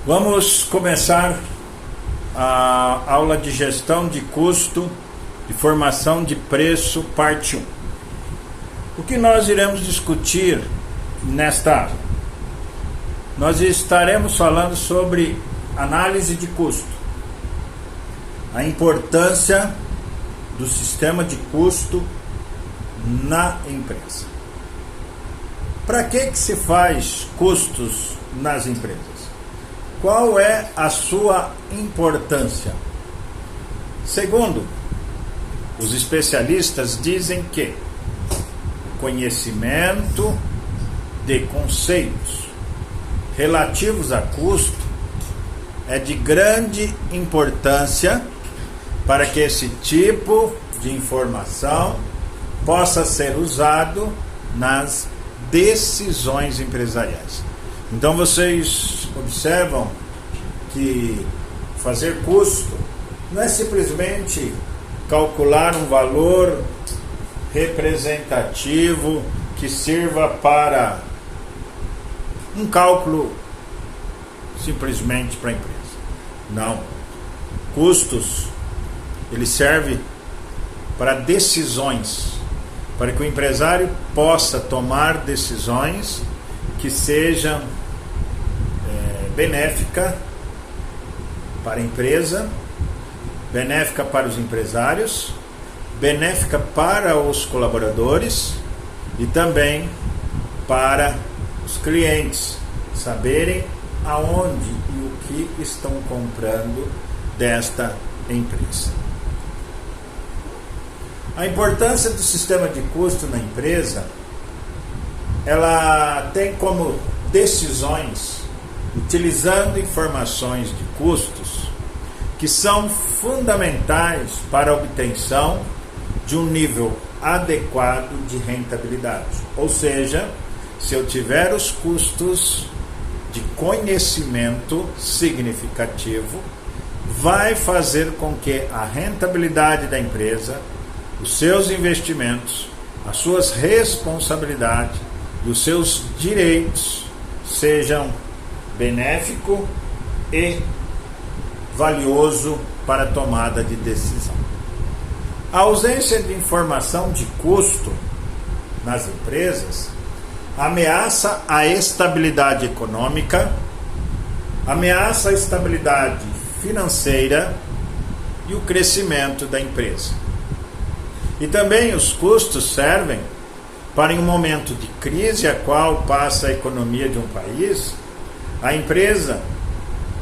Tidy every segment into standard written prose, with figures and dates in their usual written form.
Vamos começar a aula de gestão de custo e formação de preço, parte 1. O que nós iremos discutir nesta aula? Nós estaremos falando sobre análise de custo, a importância do sistema de custo na empresa. Para que se faz custos nas empresas? Qual é a sua importância? Segundo, os especialistas dizem que o conhecimento de conceitos relativos a custo é de grande importância para que esse tipo de informação possa ser usado nas decisões empresariais. Então vocês observam que fazer custo não é simplesmente calcular um valor representativo que sirva para um cálculo simplesmente para a empresa. Não. Custos, ele serve para decisões, para que o empresário possa tomar decisões que sejam benéfica para a empresa, benéfica para os empresários, benéfica para os colaboradores e também para os clientes saberem aonde e o que estão comprando desta empresa. A importância do sistema de custo na empresa, ela tem como decisões utilizando informações de custos que são fundamentais para a obtenção de um nível adequado de rentabilidade. Ou seja, se eu tiver os custos de conhecimento significativo, vai fazer com que a rentabilidade da empresa, os seus investimentos, as suas responsabilidades e os seus direitos sejam benéfico e valioso para a tomada de decisão. A ausência de informação de custo nas empresas ameaça a estabilidade econômica, ameaça a estabilidade financeira e o crescimento da empresa. E também os custos servem para, em um momento de crise a qual passa a economia de um país, a empresa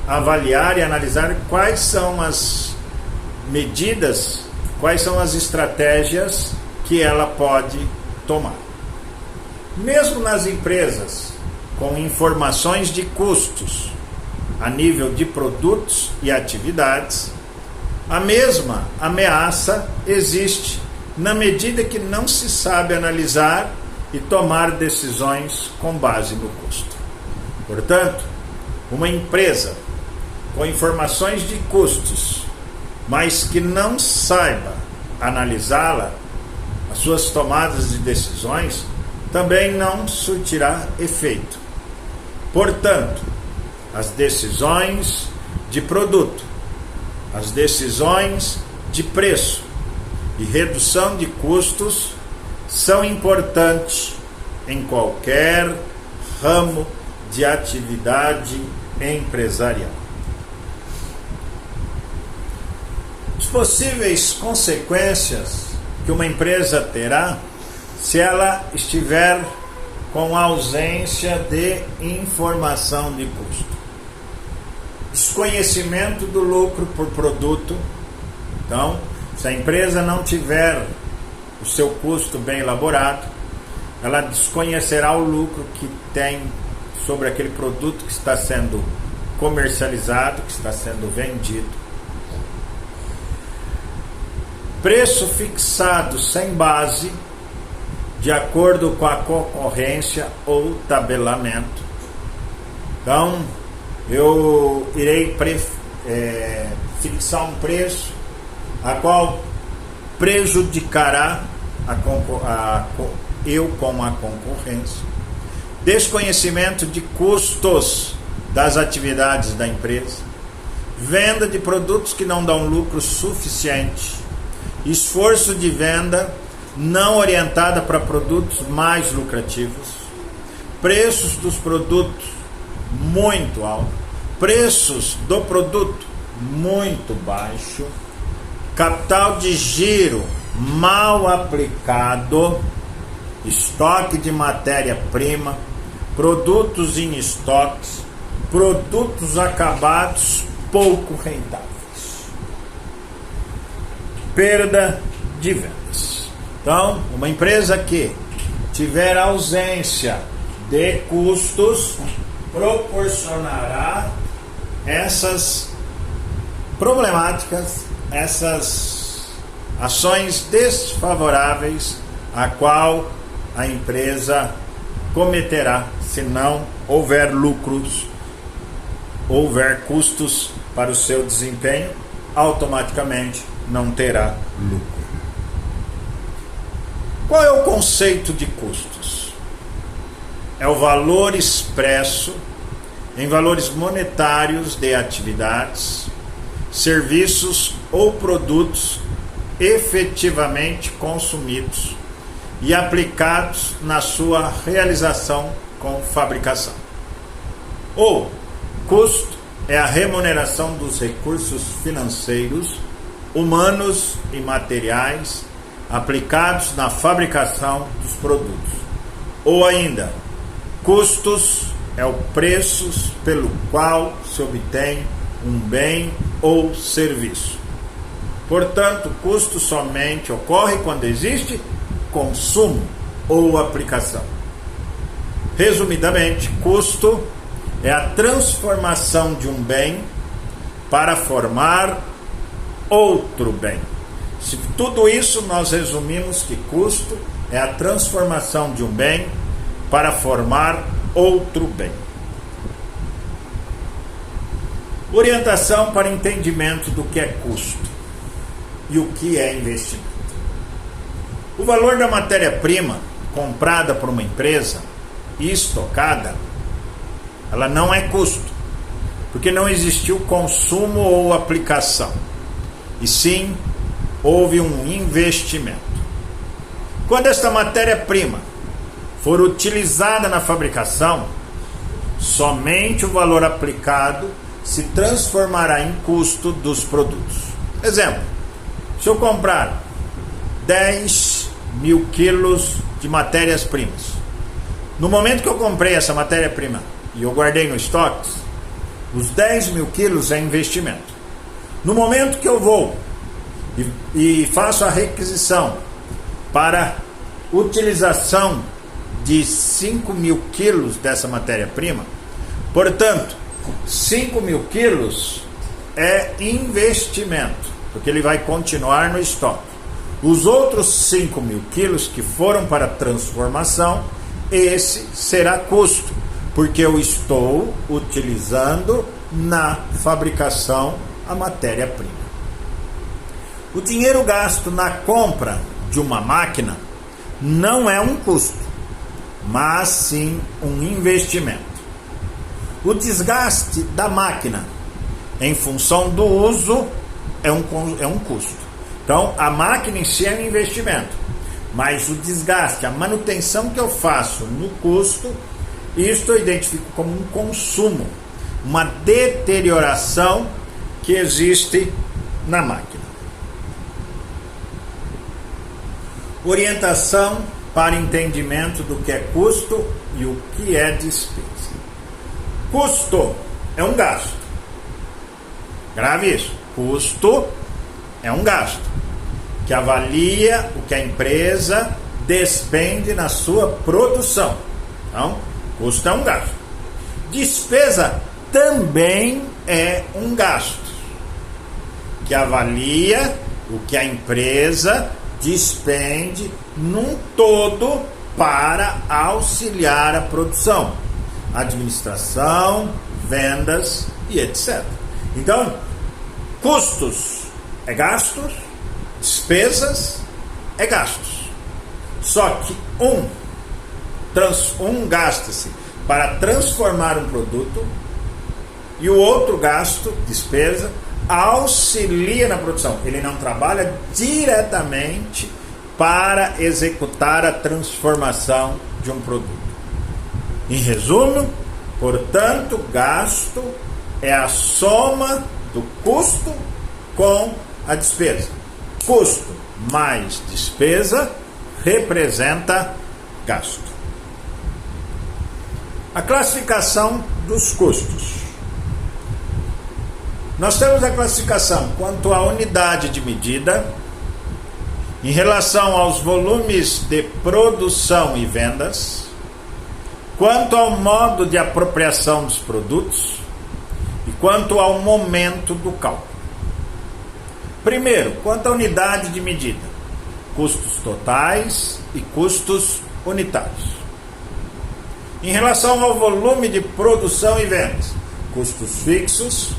avaliar e analisar quais são as medidas, quais são as estratégias que ela pode tomar. Mesmo nas empresas com informações de custos a nível de produtos e atividades, a mesma ameaça existe na medida que não se sabe analisar e tomar decisões com base no custo. Portanto, uma empresa com informações de custos, mas que não saiba analisá-la, as suas tomadas de decisões também não surtirá efeito. Portanto, as decisões de produto, as decisões de preço e redução de custos são importantes em qualquer ramo de atividade empresarial. As possíveis consequências que uma empresa terá se ela estiver com ausência de informação de custo. Desconhecimento do lucro por produto. Então, se a empresa não tiver o seu custo bem elaborado, ela desconhecerá o lucro que tem sobre aquele produto que está sendo comercializado, que está sendo vendido. Preço fixado sem base, de acordo com a concorrência ou tabelamento. Então, eu irei fixar um preço a qual prejudicará eu com a concorrência. Desconhecimento de custos das atividades da empresa, venda de produtos que não dão lucro suficiente, esforço de venda não orientada para produtos mais lucrativos, preços dos produtos muito altos, preços do produto muito baixo, capital de giro mal aplicado, estoque de matéria-prima, produtos em estoques, produtos acabados pouco rentáveis, perda de vendas. Então, uma empresa que tiver ausência de custos proporcionará essas problemáticas, essas ações desfavoráveis a qual a empresa cometerá se não houver lucros, houver custos para o seu desempenho, automaticamente não terá lucro. Qual é o conceito de custos? É o valor expresso em valores monetários de atividades, serviços ou produtos efetivamente consumidos e aplicados na sua realização com fabricação. Ou custo é a remuneração dos recursos financeiros, humanos e materiais aplicados na fabricação dos produtos. Ou ainda, custos é o preço pelo qual se obtém um bem ou serviço. Portanto, custo somente ocorre quando existe consumo ou aplicação. Resumidamente, custo é a transformação de um bem para formar outro bem. Se tudo isso nós resumimos que custo é a transformação de um bem para formar outro bem. Orientação para entendimento do que é custo e o que é investimento. O valor da matéria-prima comprada por uma empresa e estocada, ela não é custo, porque não existiu consumo ou aplicação, e sim houve um investimento. Quando esta matéria-prima for utilizada na fabricação, somente o valor aplicado se transformará em custo dos produtos. Exemplo, se eu comprar 10.000 quilos de matérias-primas, no momento que eu comprei essa matéria-prima e eu guardei no estoque, os 10.000 quilos é investimento. No momento que eu vou e faço a requisição para utilização de 5.000 quilos dessa matéria-prima, portanto, 5.000 quilos é investimento, porque ele vai continuar no estoque. Os outros 5.000 quilos que foram para transformação, esse será custo, porque eu estou utilizando na fabricação a matéria-prima. O dinheiro gasto na compra de uma máquina não é um custo, mas sim um investimento. O desgaste da máquina em função do uso é um custo. Então, a máquina em si é um investimento, mas o desgaste, a manutenção que eu faço no custo, isto eu identifico como um consumo, uma deterioração que existe na máquina. Orientação para entendimento do que é custo e o que é despesa. Custo é um gasto. Grave isso. Custo é um gasto que avalia o que a empresa despende na sua produção. Então, custo é um gasto. Despesa também é um gasto que avalia o que a empresa despende num todo para auxiliar a produção, administração, vendas e etc. Então, custos é gastos, despesas é gastos. Só que um gasta-se para transformar um produto e o outro gasto, despesa, auxilia na produção. Ele não trabalha diretamente para executar a transformação de um produto. Em resumo, portanto, gasto é a soma do custo com a despesa. Custo mais despesa representa gasto. A classificação dos custos. Nós temos a classificação quanto à unidade de medida, em relação aos volumes de produção e vendas, quanto ao modo de apropriação dos produtos e quanto ao momento do cálculo. Primeiro, quanto à unidade de medida, custos totais e custos unitários. Em relação ao volume de produção e vendas, custos fixos,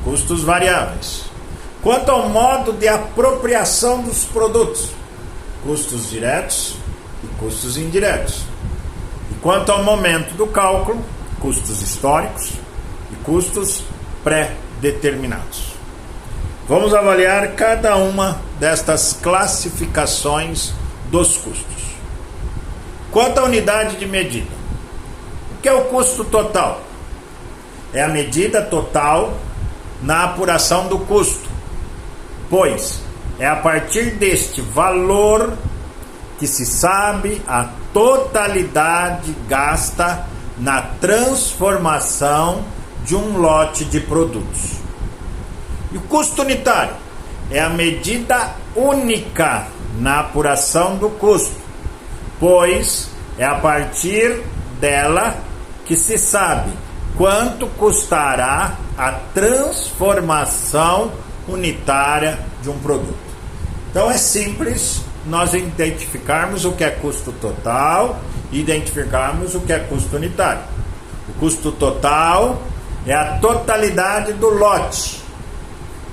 custos variáveis. Quanto ao modo de apropriação dos produtos, custos diretos e custos indiretos. E quanto ao momento do cálculo, custos históricos e custos pré-determinados. Vamos avaliar cada uma destas classificações dos custos. Quanto à unidade de medida, o que é o custo total? É a medida total na apuração do custo, pois é a partir deste valor que se sabe a totalidade gasta na transformação de um lote de produtos. E o custo unitário é a medida única na apuração do custo, pois é a partir dela que se sabe quanto custará a transformação unitária de um produto. Então é simples nós identificarmos o que é custo total e identificarmos o que é custo unitário. O custo total é a totalidade do lote,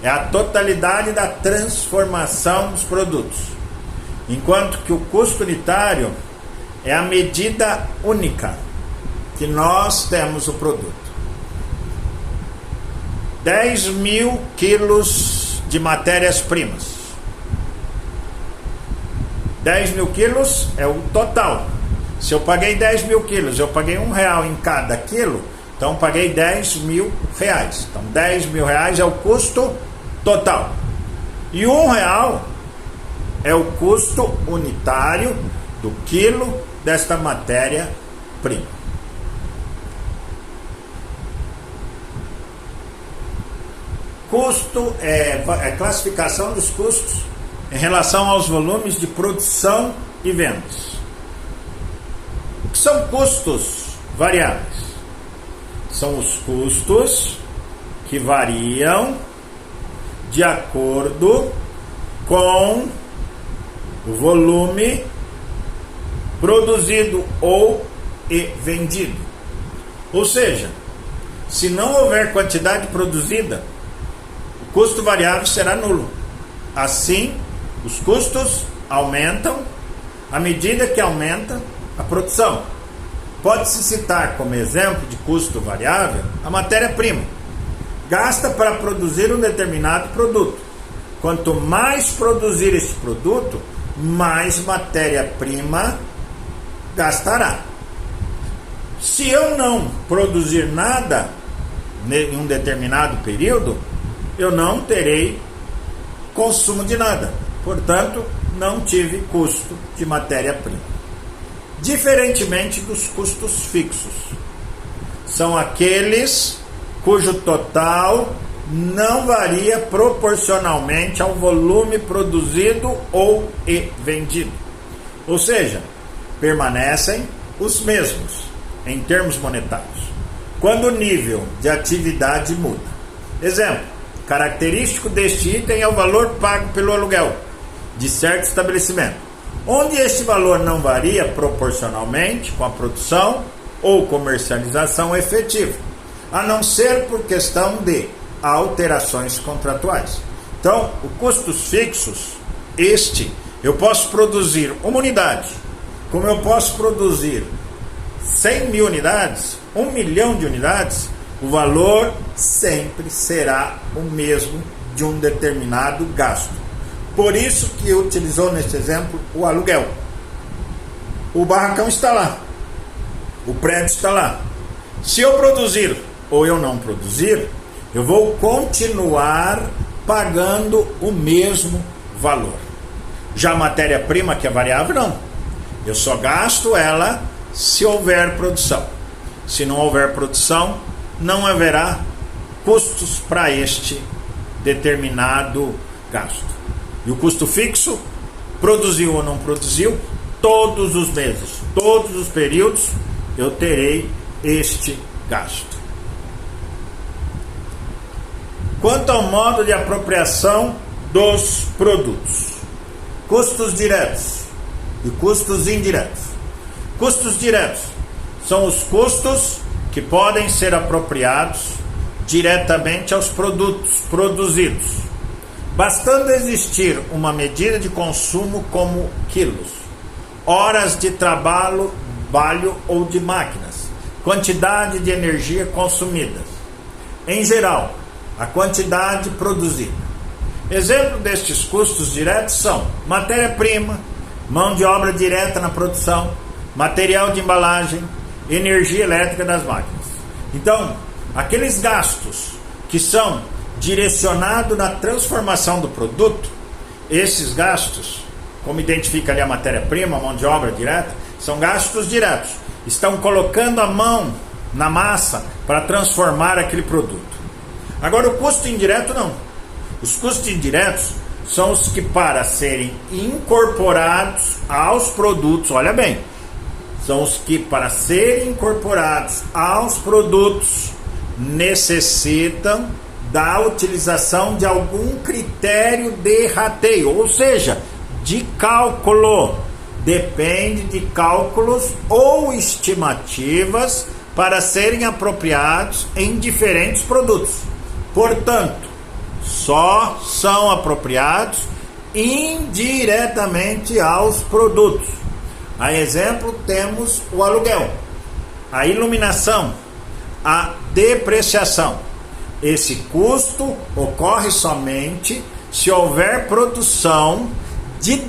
é a totalidade da transformação dos produtos, enquanto que o custo unitário é a medida única que nós temos o produto. 10.000 quilos de matérias-primas. 10.000 quilos é o total. Se eu paguei 10.000 quilos, eu paguei R$1 em cada quilo, então paguei R$10.000. Então R$10.000 é o custo total. E R$1 é o custo unitário do quilo desta matéria-prima. Custo é classificação dos custos em relação aos volumes de produção e vendas. O que são custos variáveis? São os custos que variam de acordo com o volume produzido ou vendido. Ou seja, se não houver quantidade produzida, o custo variável será nulo. Assim, os custos aumentam à medida que aumenta a produção. Pode-se citar como exemplo de custo variável a matéria-prima. Gasta para produzir um determinado produto. Quanto mais produzir esse produto, mais matéria-prima gastará. Se eu não produzir nada em um determinado período, eu não terei consumo de nada. Portanto, não tive custo de matéria-prima. Diferentemente dos custos fixos, são aqueles cujo total não varia proporcionalmente ao volume produzido ou vendido. Ou seja, permanecem os mesmos em termos monetários, quando o nível de atividade muda. Exemplo, característico deste item é o valor pago pelo aluguel de certo estabelecimento, onde este valor não varia proporcionalmente com a produção ou comercialização efetiva, a não ser por questão de alterações contratuais. Então, os custos fixos, eu posso produzir uma unidade, como eu posso produzir 100.000 unidades, 1 milhão de unidades, o valor sempre será o mesmo de um determinado gasto. Por isso que utilizou nesse exemplo o aluguel. O barracão está lá, o prédio está lá. Se eu produzir ou eu não produzir, eu vou continuar pagando o mesmo valor. Já a matéria-prima, que é variável, não. Eu só gasto ela se houver produção. Se não houver produção, não haverá custos para este determinado gasto. E o custo fixo, produziu ou não produziu, todos os meses, todos os períodos, eu terei este gasto. Quanto ao modo de apropriação dos produtos, custos diretos e custos indiretos. Custos diretos são os custos que podem ser apropriados diretamente aos produtos produzidos, bastando existir uma medida de consumo como quilos, horas de trabalho ou de máquinas, quantidade de energia consumida. Em geral, a quantidade produzida. Exemplo destes custos diretos são matéria-prima, mão de obra direta na produção, material de embalagem, energia elétrica das máquinas. Então, aqueles gastos que são direcionados na transformação do produto, esses gastos, como identifica ali a matéria-prima, a mão de obra direta, são gastos diretos. Estão colocando a mão na massa para transformar aquele produto. Agora, o custo indireto não. Os custos indiretos são os que, para serem incorporados aos produtos, olha bem, são os que, para serem incorporados aos produtos, necessitam da utilização de algum critério de rateio, ou seja, de cálculo. Depende de cálculos ou estimativas para serem apropriados em diferentes produtos. Portanto, só são apropriados indiretamente aos produtos. A exemplo, temos o aluguel, a iluminação, a depreciação. Esse custo ocorre somente se houver produção de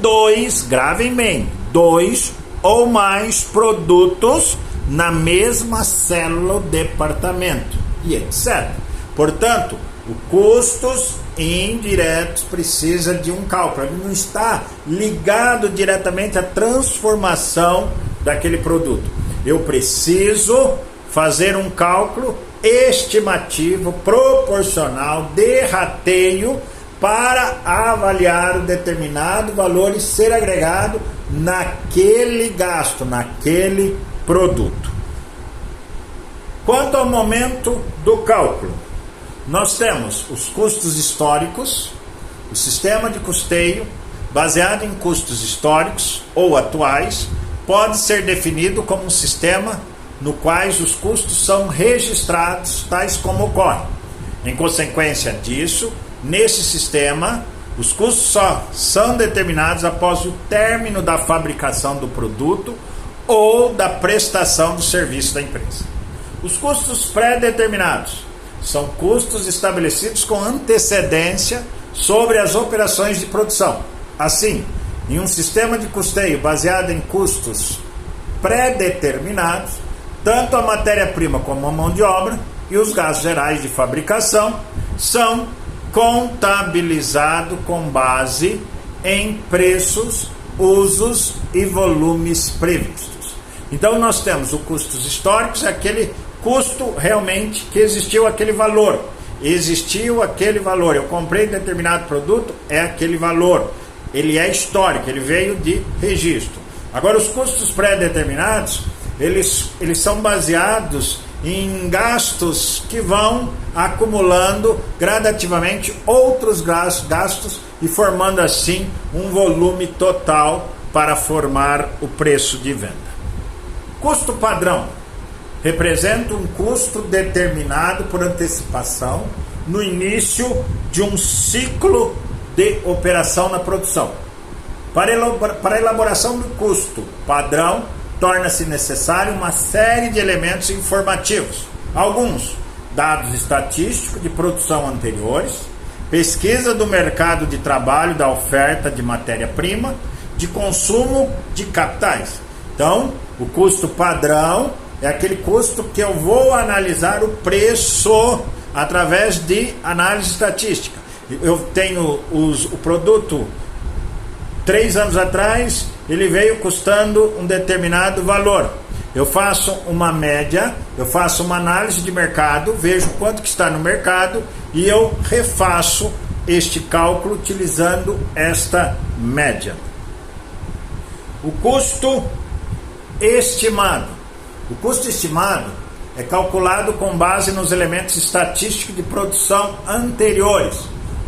gravem bem, 2 ou mais produtos na mesma célula ou departamento, e etc. Portanto, o custos indiretos precisa de um cálculo. Ele não está ligado diretamente à transformação daquele produto. Eu preciso fazer um cálculo estimativo, proporcional, de rateio, para avaliar o determinado valor e ser agregado naquele gasto, naquele produto. Quanto ao momento do cálculo, nós temos os custos históricos. O sistema de custeio, baseado em custos históricos ou atuais, pode ser definido como um sistema no qual os custos são registrados tais como ocorre. Em consequência disso, nesse sistema, os custos só são determinados após o término da fabricação do produto ou da prestação do serviço da empresa. Os custos pré-determinados são custos estabelecidos com antecedência sobre as operações de produção. Assim, em um sistema de custeio baseado em custos pré-determinados, tanto a matéria-prima como a mão de obra e os gastos gerais de fabricação são contabilizados com base em preços, usos e volumes previstos. Então nós temos o custos históricos, é aquele custo realmente que existiu aquele valor. Existiu aquele valor, eu comprei determinado produto, é aquele valor. Ele é histórico, ele veio de registro. Agora os custos pré-determinados, eles são baseados em gastos que vão acumulando gradativamente outros gastos e formando assim um volume total para formar o preço de venda. Custo padrão representa um custo determinado por antecipação no início de um ciclo de operação na produção. Para a elaboração do custo padrão, torna-se necessário uma série de elementos informativos. Alguns dados estatísticos de produção anteriores, pesquisa do mercado de trabalho, da oferta de matéria-prima, de consumo de capitais. Então, o custo padrão é aquele custo que eu vou analisar o preço através de análise estatística. Eu tenho o produto 3 anos atrás, ele veio custando um determinado valor. Eu faço uma média, eu faço uma análise de mercado, vejo quanto que está no mercado e eu refaço este cálculo utilizando esta média. O custo estimado. O custo estimado é calculado com base nos elementos estatísticos de produção anteriores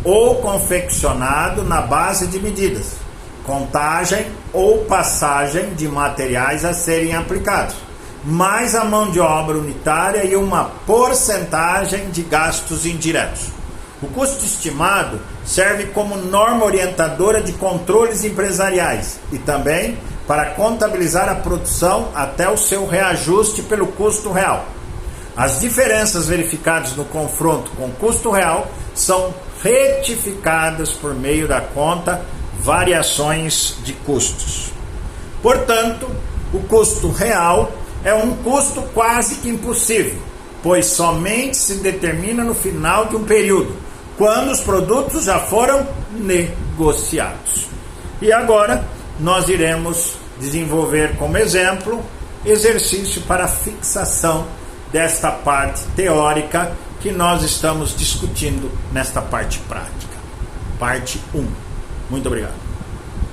ou confeccionado na base de medidas, contagem ou passagem de materiais a serem aplicados, mais a mão de obra unitária e uma porcentagem de gastos indiretos. O custo estimado serve como norma orientadora de controles empresariais e também para contabilizar a produção até o seu reajuste pelo custo real. As diferenças verificadas no confronto com o custo real são retificadas por meio da conta variações de custos. Portanto, o custo real é um custo quase que impossível, pois somente se determina no final de um período, quando os produtos já foram negociados. E agora nós iremos desenvolver como exemplo exercício para fixação desta parte teórica que nós estamos discutindo nesta parte prática. Parte 1. Muito obrigado.